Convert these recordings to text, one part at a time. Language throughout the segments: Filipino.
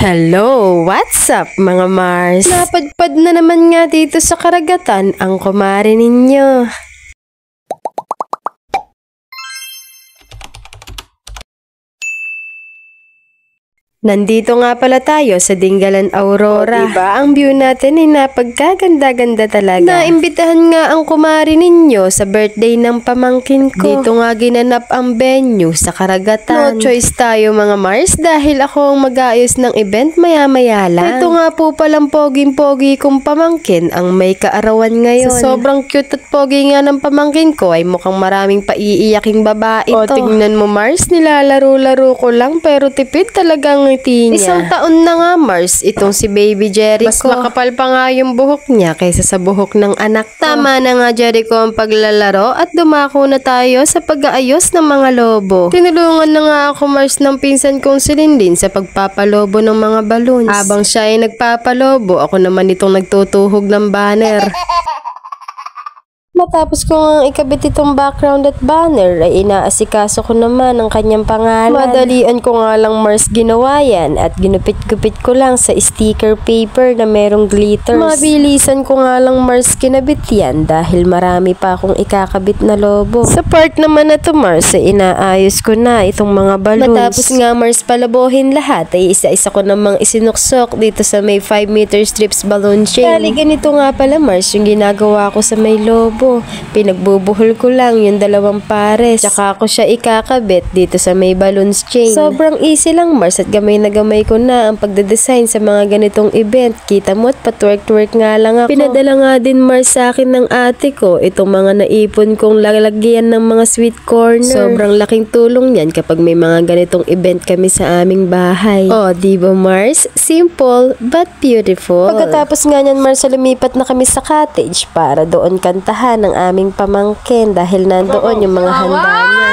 Hello! What's up mga Mars? Napadpad na naman nga dito sa karagatan ang kumare ninyo. Nandito nga pala tayo sa Dingalan Aurora. Diba? Ang view natin ay napagkaganda-ganda talaga. Naimbitahan nga ang kumari ninyo sa birthday ng pamangkin ko. Dito nga ginanap ang venue sa karagatan. No choice tayo mga Mars dahil ako ang mag-aayos ng event maya-maya lang. Ito nga po palang poging-pogi kong pamangkin ang may kaarawan ngayon. Sa sobrang cute at pogi nga ng pamangkin ko ay mukhang maraming paiiyaking babae ito. O tingnan mo Mars, nilalaro-laro ko lang pero tipid talagang niya. Isang taon na nga Mars itong si Baby Jericho. Mas makapal pa nga yung buhok niya kaysa sa buhok ng anak ko. Tama na nga Jericho ang paglalaro at dumako na tayo sa pag-aayos ng mga lobo. Tinulungan na nga ako Mars ng pinsan kong si Linlin sa pagpapalobo ng mga balloons. Habang siya ay nagpapalobo, ako naman itong nagtutuhog ng banner. Matapos ko nga ikabit itong background at banner ay inaasikaso ko naman ang kanyang pangalan. Madalian ko nga lang Mars ginawa yan at ginupit-gupit ko lang sa sticker paper na merong glitters. Mabilisan ko nga lang Mars kinabit yan dahil marami pa akong ikakabit na lobo. Sa part naman na to Mars ay inaayos ko na itong mga balloons. Matapos nga Mars palabohin lahat ay isa-isa ko namang isinuksok dito sa may 5 meter strips balloon chain. Kali ganito nga pala Mars yung ginagawa ko sa may lobo. Pinagbubuhol ko lang yung 2 pares. Tsaka ako siya ikakabit dito sa may balloons chain. Sobrang easy lang Mars at gamay na gamay ko na ang pagdedesign sa mga ganitong event. Kita mo at patwork-twerk nga lang ako. Pinadala nga din Mars sa akin ng ate ko itong mga naipon kong lalagyan ng mga sweet corner. Sobrang laking tulong yan kapag may mga ganitong event kami sa aming bahay. Oh, diba Mars? Simple but beautiful. Pagkatapos nga nyan Mars, lumipat na kami sa cottage para doon kantahan ng aming pamangkin dahil nandoon yung mga handa niya.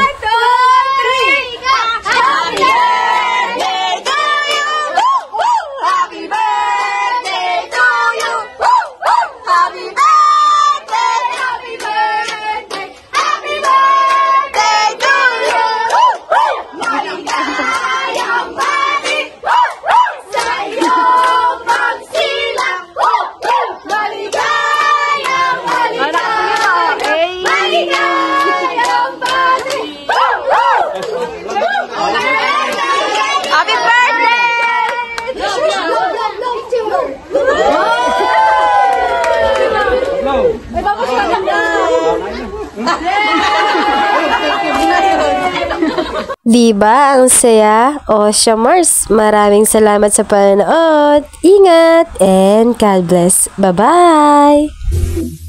Diba ang saya? O siya Mars, maraming salamat sa panonood. Ingat and God bless. Bye-bye!